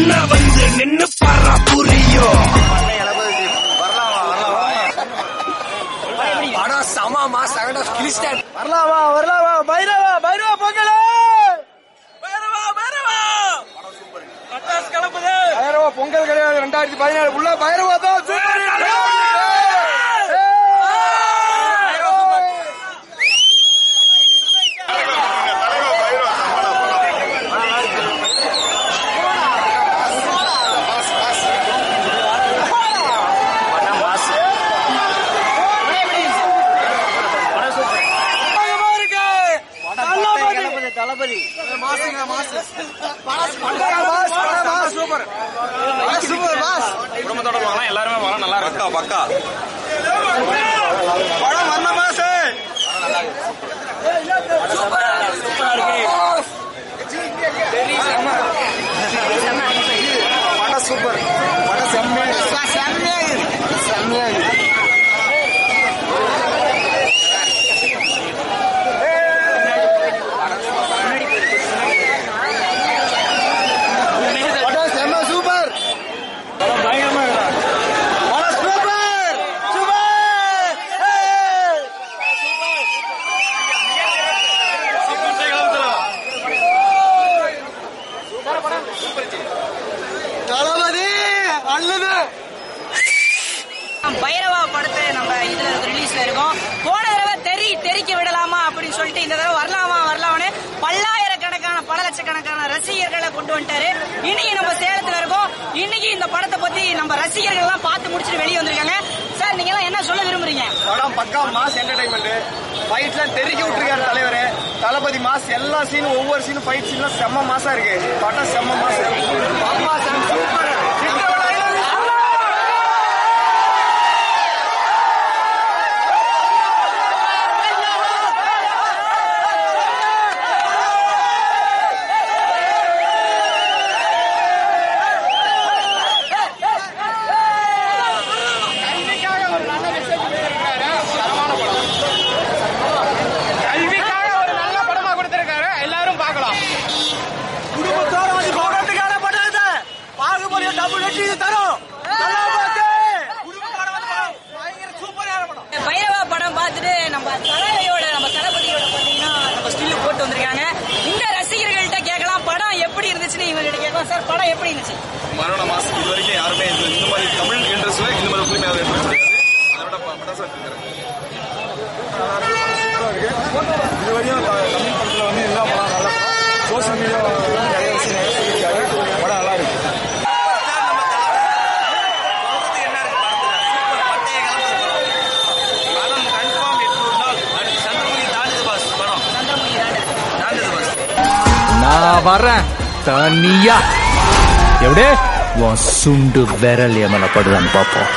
முன்ன வந்து நின்னு பாரா புரியும். படம் சமாமா சகட கிறிஸ்டன். வரலாமா வரலாமா பைரவா பைரவா பொங்கல். பைரவா பைரவா பட்டாஸ் கலப்புது. பைரவா பொங்கல் கிடையாது 2014 உள்ள பைரவா தான் சூப்பர். தளபதி மாசுங்க மாசு சூப்பர் சூப்பர் மாஸ். குடும்பத்தோட போகலாம், எல்லாருமே போகலாம், நல்லா இருக்கு. பக்கா படம் வந்த மாசு சூப்பரா இருக்கு. படம் சூப்பர். படம் செம்மையா பைரவா படத்தை நம்ம இதுல ரிலீஸ்ல இருக்கோம். போன தடவை தெரிக்க விடலாமா அப்படின்னு சொல்லிட்டு இந்த தடவை வரலாமான்னு பல்லாயிரக்கணக்கான பல லட்சக்கணக்கான ரசிகர்களை கொண்டு வந்துட்டாரு. இன்னைக்கு நம்ம சேலத்துல இருக்கோம். இன்னைக்கு இந்த படத்தை பத்தி நம்ம ரசிகர்கள் எல்லாம் பார்த்து முடிச்சுட்டு வெளியே வந்திருக்காங்க. சார் நீங்க எல்லாம் என்ன சொல்ல விரும்புறீங்க? படம் பக்கா மாஸ் என்டர்டைன்மெண்ட். ஃபைட்ல தெரிக்க விட்டுருக்காரு தலைவர் தளபதி. மாஸ் எல்லா சீனும் ஒவ்வொரு சீனும் ஃபைட் சீன்லாம் செம்ம மாசா இருக்கு. படம் செம்ம மாசா சூப்பர். பைரவா படம் பார்த்துட்டு நம்ம தளபதியோட பாத்தீங்கன்னா நம்ம ஸ்டில் போட்டு வந்திருக்காங்க. இந்த ரசிகர்கள்ட்ட கேட்கலாம் படம் எப்படி இருந்துச்சுன்னு இவங்ககிட்ட கேட்கலாம். சார் படம் எப்படி இருந்துச்சு? மரண மாசம் இது வரைக்கும் யாருமே இந்த மாதிரி தமிழ் இண்டஸ்ட்ரியில இந்த மாதிரி ஃபிலிம் யாரும் எடுக்க முடியாது. அதோட படம் இது வரையும் தமிழ் படத்துல வந்து எல்லா படம் நல்லா சோசியல் மீடியா நிறைய விஷயம் சொல்லியிருக்காரு. படம் நல்லா இருக்கு. நான் வரேன் தனியா. எப்படி உன் சுண்டு விரல் எமல படுதான்னு பார்ப்போம்.